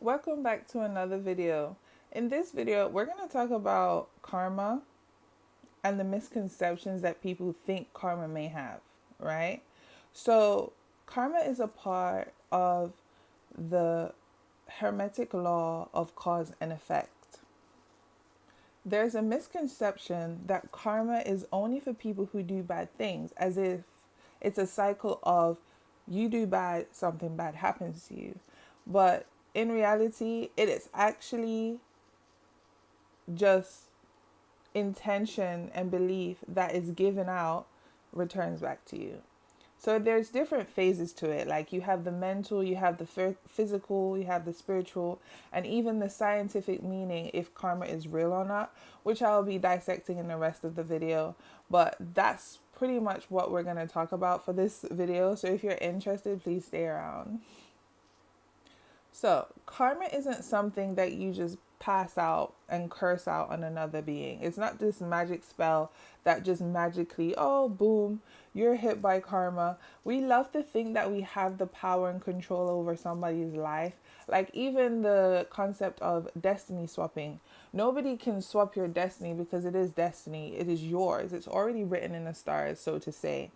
Welcome back to another video. In this video, we're going to talk about karma and the misconceptions that people think karma may have, right? So, karma is a part of the hermetic law of cause and effect. There's a misconception that karma is only for people who do bad things, as if it's a cycle of you do bad, something bad happens to you. But in reality, it is actually just intention and belief that is given out returns back to you. So there's different phases to it. Like you have the mental, you have the physical, you have the spiritual, and even the scientific meaning if karma is real or not, which I'll be dissecting in the rest of the video. But that's pretty much what we're going to talk about for this video. So if you're interested, please stay around. So, karma isn't something that you just pass out and curse out on another being. It's not this magic spell that just magically, oh, boom, you're hit by karma. We love to think that we have the power and control over somebody's life. Like, even the concept of destiny swapping. Nobody can swap your destiny because it is destiny. It is yours. It's already written in the stars, so to say.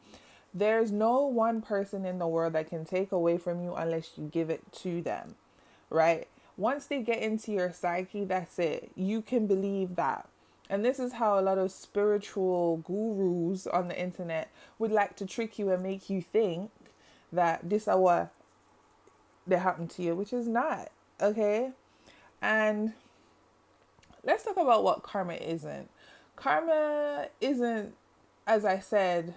There's no one person in the world that can take away from you unless you give it to them, right? Once they get into your psyche, that's it. You can believe that. And this is how a lot of spiritual gurus on the internet would like to trick you and make you think that this is what that happened to you, which is not. Okay? And let's talk about what karma isn't. Karma isn't, as I said,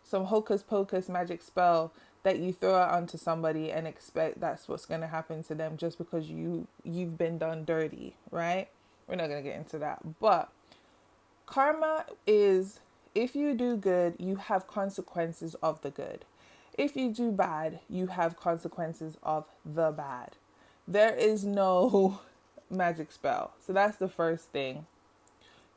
some hocus pocus magic spell that you throw out onto somebody and expect that's what's going to happen to them just because you've been done dirty, right? We're not going to get into that. But karma is, if you do good, you have consequences of the good. If you do bad, you have consequences of the bad. There is no magic spell. So that's the first thing.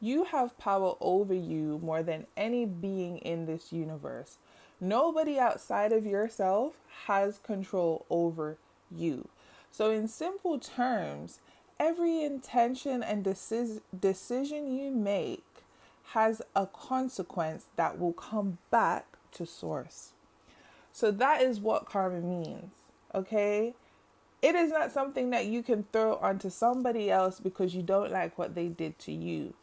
You have power over you more than any being in this universe. Nobody outside of yourself has control over you. So, in simple terms, every intention and decision you make has a consequence that will come back to source. So, that is what karma means, okay? It is not something that you can throw onto somebody else because you don't like what they did to you.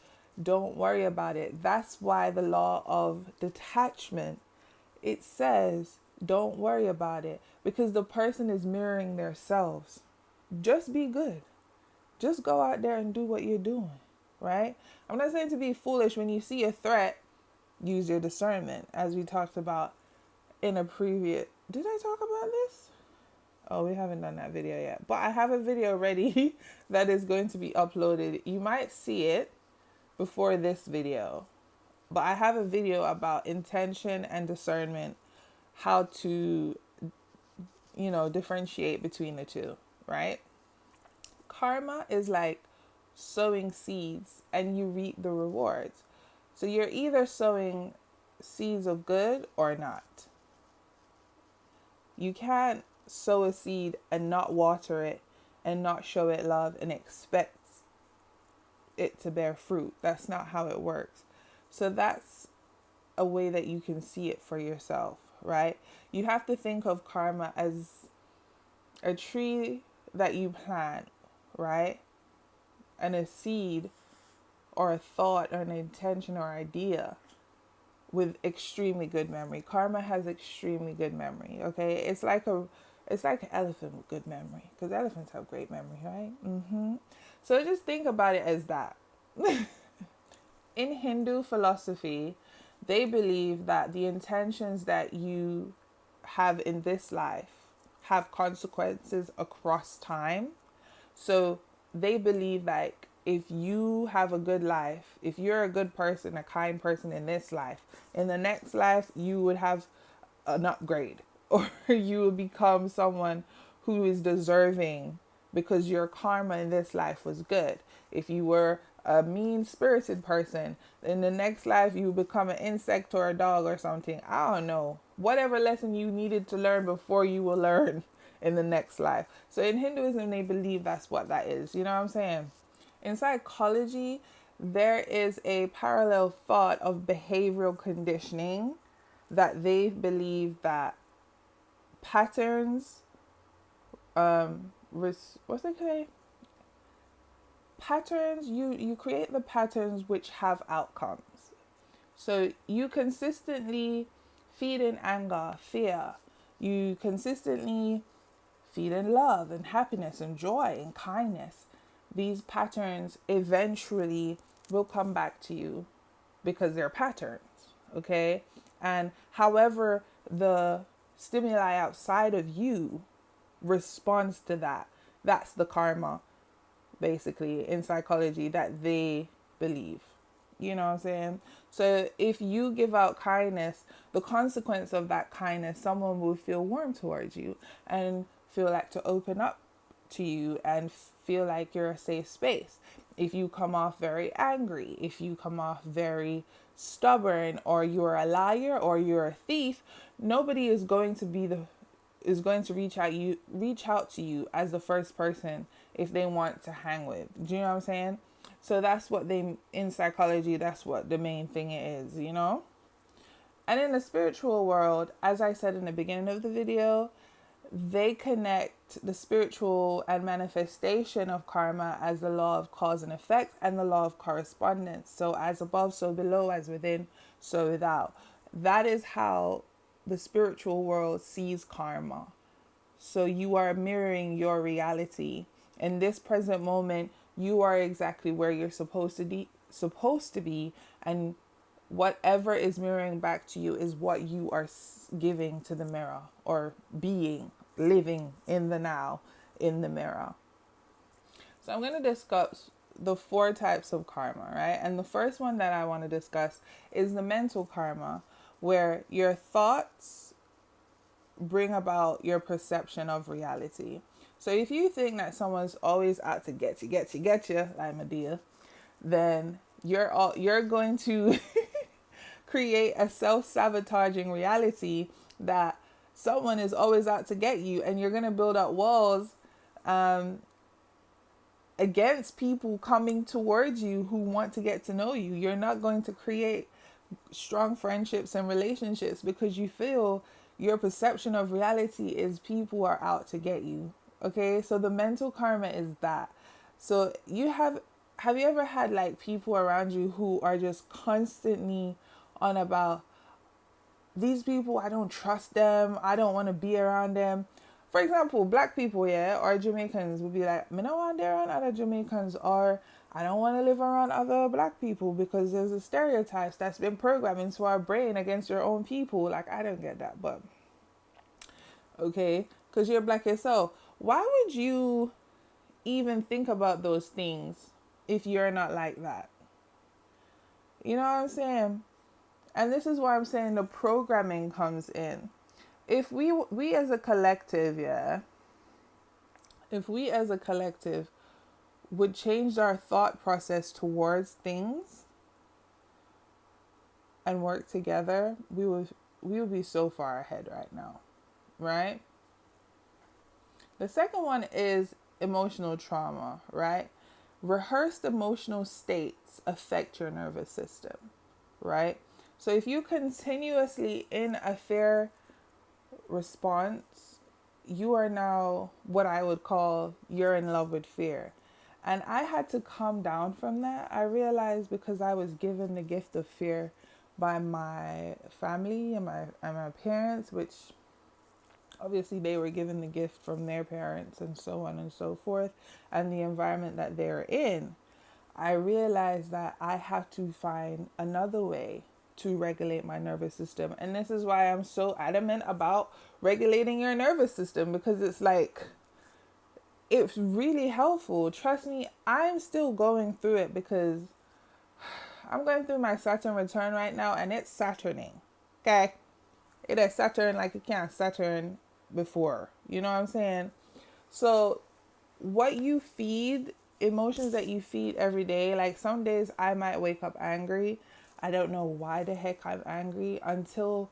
Don't worry about it. That's why the law of detachment, it says don't worry about it because the person is mirroring themselves. Just be good. Just go out there and do what you're doing, right? I'm not saying to be foolish. When you see a threat, use your discernment, as we talked about in a previous. Did I talk about this? Oh, we haven't done that video yet. But I have a video ready that is going to be uploaded. You might see it before this video. But I have a video about intention and discernment, how to, differentiate between the two, right? Karma is like sowing seeds and you reap the rewards. So you're either sowing seeds of good or not. You can't sow a seed and not water it and not show it love and expect it to bear fruit. That's not how it works. So that's a way that you can see it for yourself, right? You have to think of karma as a tree that you plant, right? And a seed or a thought or an intention or idea with extremely good memory. Karma has extremely good memory, okay? It's like an elephant with good memory because elephants have great memory, right? So just think about it as that. In Hindu philosophy, they believe that the intentions that you have in this life have consequences across time. So they believe like if you have a good life, if you're a good person, a kind person in this life, in the next life you would have an upgrade or you will become someone who is deserving because your karma in this life was good. If you were a mean-spirited person, in the next life you become an insect or a dog or something. I don't know. Whatever lesson you needed to learn before, you will learn in the next life. So in Hinduism, they believe that's what that is. You know what I'm saying? In psychology, there is a parallel thought of behavioral conditioning that they believe that patterns, what's it called? Patterns, you create the patterns which have outcomes. So you consistently feed in anger, fear. You consistently feed in love and happiness and joy and kindness. These patterns eventually will come back to you because they're patterns, okay? And however the stimuli outside of you responds to that, that's the karma, basically, in psychology, that they believe. You know what I'm saying? So if you give out kindness, the consequence of that kindness, someone will feel warm towards you and feel like to open up to you and feel like you're a safe space. If you come off very angry, if you come off very stubborn, or you're a liar or you're a thief, nobody is going to reach out to you as the first person if they want to hang with. Do you know what I'm saying? So that's what in psychology, that's what the main thing is, you know? And in the spiritual world, as I said in the beginning of the video, they connect the spiritual and manifestation of karma as the law of cause and effect and the law of correspondence. So as above, so below, as within, so without. That is how the spiritual world sees karma. So you are mirroring your reality. In this present moment, you are exactly where you're supposed to be, and whatever is mirroring back to you is what you are giving to the mirror, or living in the now in the mirror. So I'm going to discuss the 4 types of karma, right? And the first one that I want to discuss is the mental karma, where your thoughts bring about your perception of reality. So if you think that someone's always out to get you, like Medea, then you're going to create a self-sabotaging reality that someone is always out to get you, and you're going to build up walls against people coming towards you who want to get to know you. You're not going to create strong friendships and relationships because you feel your perception of reality is people are out to get you. Okay, so the mental karma is that. So have you ever had like people around you who are just constantly on about, these people, I don't trust them, I don't want to be around them. For example, black people, or Jamaicans would be like, me no want to be around other Jamaicans, or I don't want to live around other black people because there's a stereotypes that's been programmed into our brain against your own people. Like, I don't get that, but okay, because you're black yourself. Why would you even think about those things if you're not like that? You know what I'm saying? And this is why I'm saying the programming comes in. If we as a collective, if we as a collective would change our thought process towards things and work together, we would be so far ahead right now, right? The second one is emotional trauma, right? Rehearsed emotional states affect your nervous system, right? So if you continuously in a fear response, you are now what I would call you're in love with fear. And I had to come down from that. I realized because I was given the gift of fear by my family and my parents, which obviously they were given the gift from their parents and so on and so forth, and the environment that they're in. I realized that I have to find another way to regulate my nervous system. And this is why I'm so adamant about regulating your nervous system, because it's like, it's really helpful. Trust me, I'm still going through it because I'm going through my Saturn return right now, and it's Saturning. Okay? It is Saturn like it can't Saturn before. You know what I'm saying? So what you feed, emotions that you feed every day, like some days I might wake up angry. I don't know why the heck I'm angry until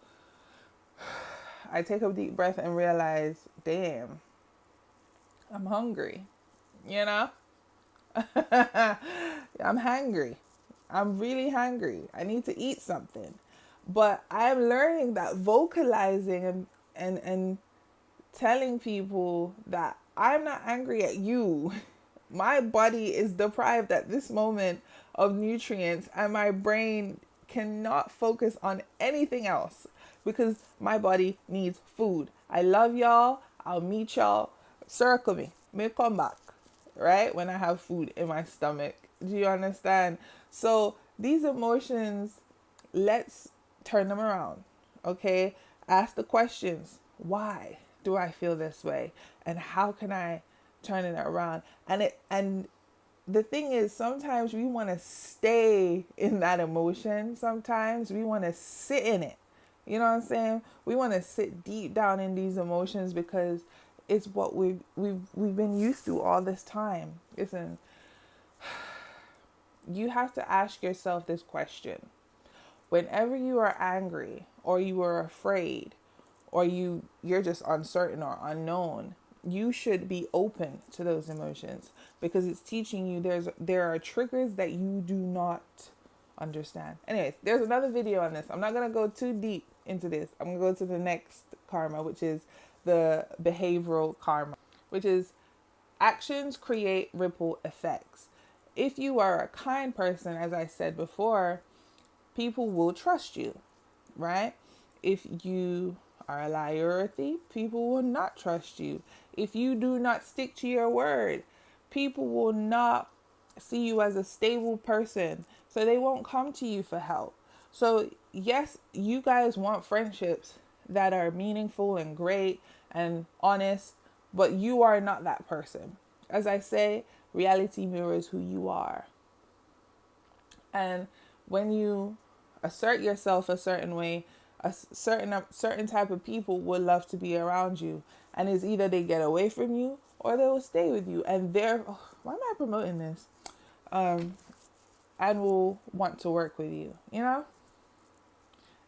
I take a deep breath and realize, damn, I'm hungry, you know? I'm hungry. I'm really hungry. I need to eat something. But I'm learning that vocalizing and telling people that I'm not angry at you. My body is deprived at this moment of nutrients, and my brain cannot focus on anything else because my body needs food. I love y'all. I'll meet y'all. Circle me. May come back, right? When I have food in my stomach. Do you understand? So these emotions, let's turn them around. Okay? Ask the questions. Why do I feel this way? And how can I turn it around? And the thing is, sometimes we want to stay in that emotion. Sometimes we want to sit in it. You know what I'm saying? We want to sit deep down in these emotions because it's what we've been used to all this time. Listen, you have to ask yourself this question. Whenever you are angry or you are afraid or you're just uncertain or unknown, you should be open to those emotions because it's teaching you there are triggers that you do not understand. Anyways, there's another video on this. I'm not going to go too deep into this. I'm going to go to the next karma, which is the behavioral karma, which is actions create ripple effects. If you are a kind person, as I said before, people will trust you, right? If you are a liar or a thief, people will not trust you. If you do not stick to your word, people will not see you as a stable person, so they won't come to you for help. So yes, you guys want friendships that are meaningful and great and honest, but you are not that person. As I say, reality mirrors who you are. And when you assert yourself a certain way, a certain type of people will love to be around you, and it's either they get away from you or they will stay with you, and why am I promoting this? And will want to work with you, you know.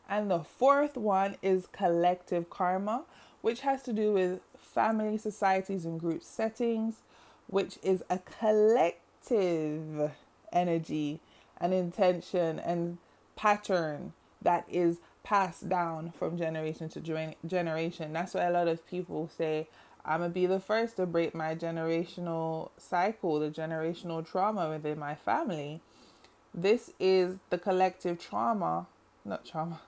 And the fourth one is collective karma, which has to do with family, societies, and group settings, which is a collective energy, an intention, and pattern that is passed down from generation to generation. That's why a lot of people say, I'm going to be the first to break my generational cycle, the generational trauma within my family. This is the collective trauma, not trauma,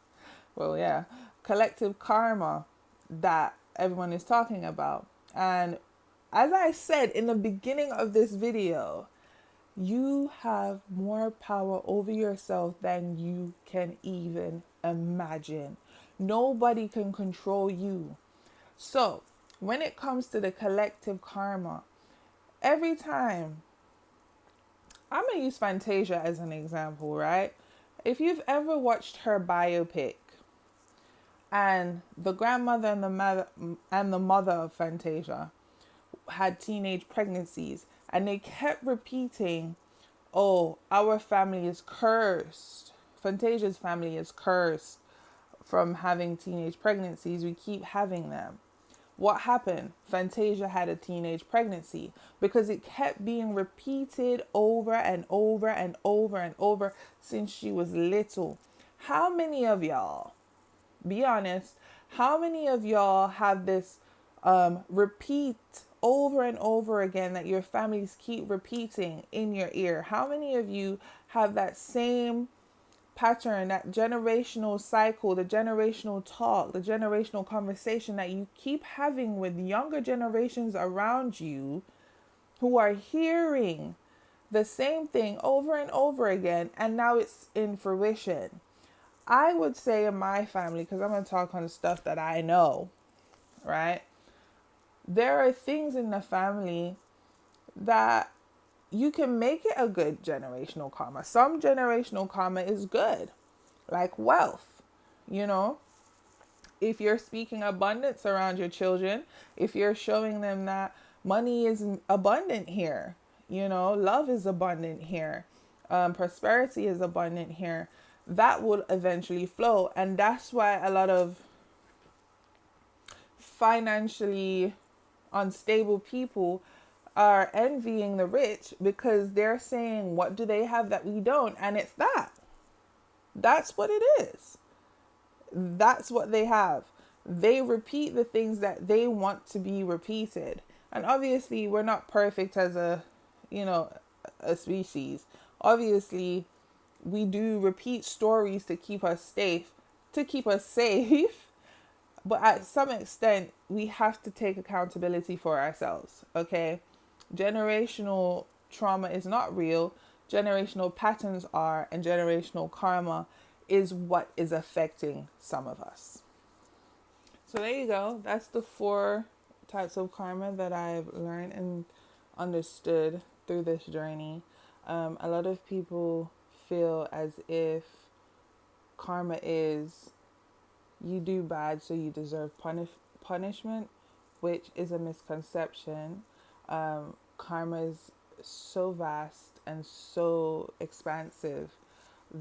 well, yeah, collective karma that everyone is talking about. And as I said in the beginning of this video, you have more power over yourself than you can even imagine. Nobody can control you. So, when it comes to the collective karma, every time, I'm going to use Fantasia as an example, right? If you've ever watched her biopic, and the grandmother and the mother of Fantasia had teenage pregnancies, and they kept repeating, oh, our family is cursed. Fantasia's family is cursed from having teenage pregnancies. We keep having them. What happened? Fantasia had a teenage pregnancy because it kept being repeated over and over and over and over since she was little. How many of y'all, be honest, how many of y'all have this repeat over and over again that your families keep repeating in your ear? How many of you have that same pattern, that generational cycle, the generational talk, the generational conversation that you keep having with younger generations around you who are hearing the same thing over and over again, and now it's in fruition? I would say in my family, because I'm going to talk on stuff that I know, right? There are things in the family that you can make it a good generational karma. Some generational karma is good, like wealth, you know. If you're speaking abundance around your children, if you're showing them that money is abundant here, you know, love is abundant here, prosperity is abundant here, that will eventually flow. And that's why a lot of financially unstable people are envying the rich because they're saying, what do they have that we don't? And it's that. That's what it is. That's what they have. They repeat the things that they want to be repeated. And obviously, we're not perfect as a species. Obviously, we do repeat stories to keep us safe. But at some extent, we have to take accountability for ourselves, okay? Generational trauma is not real. Generational patterns are, and generational karma is what is affecting some of us. So there you go. That's the 4 types of karma that I've learned and understood through this journey. A lot of people feel as if karma is you do bad so you deserve punishment, which is a misconception. Karma is so vast and so expansive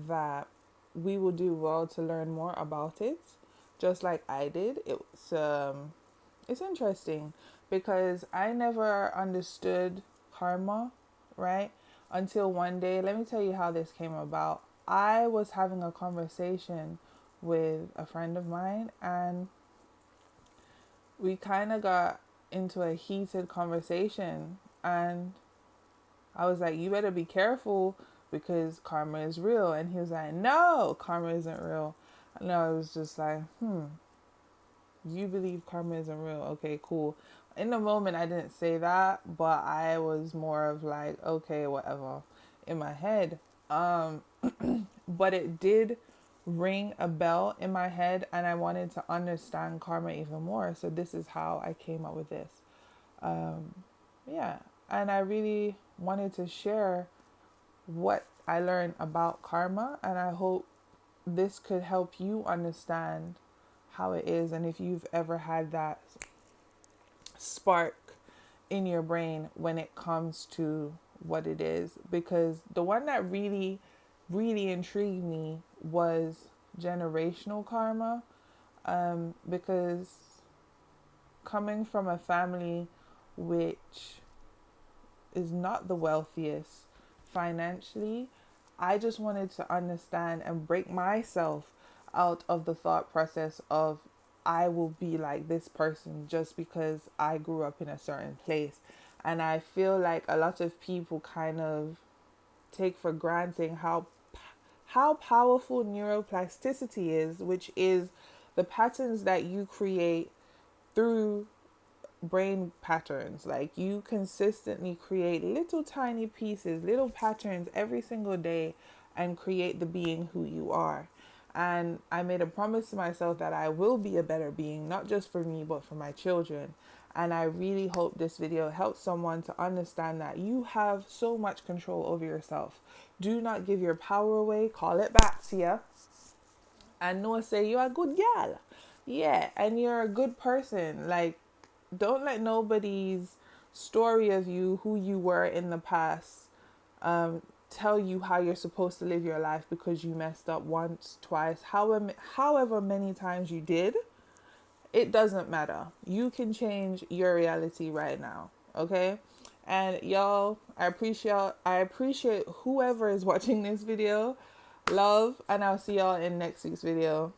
that we will do well to learn more about it, just like I did. It's interesting because I never understood karma, right? Until one day, let me tell you how this came about. I was having a conversation with a friend of mine, and we kind of got into a heated conversation, and I was like, you better be careful because karma is real. And he was like, no, karma isn't real. And I was just like, you believe karma isn't real? Okay, cool. In the moment, I didn't say that, but I was more of like, okay, whatever, in my head. But it did ring a bell in my head, and I wanted to understand karma even more. So this is how I came up with this. Yeah, and I really wanted to share what I learned about karma, and I hope this could help you understand how it is, and if you've ever had that spark in your brain when it comes to what it is. Because the one that really intrigued me was generational karma, because coming from a family which is not the wealthiest financially, I just wanted to understand and break myself out of the thought process of I will be like this person just because I grew up in a certain place. And I feel like a lot of people kind of take for granted how powerful neuroplasticity is, which is the patterns that you create through brain patterns. Like, you consistently create little tiny pieces, little patterns every single day and create the being who you are. And I made a promise to myself that I will be a better being, not just for me, but for my children. And I really hope this video helps someone to understand that you have so much control over yourself. Do not give your power away. Call it back to you. And know, say you're a good gal. Yeah, and you're a good person. Like, don't let nobody's story of you, who you were in the past, tell you how you're supposed to live your life because you messed up once, twice, however many times you did. It doesn't matter. You can change your reality right now, okay? And y'all, I appreciate whoever is watching this video. Love, and I'll see y'all in next week's video.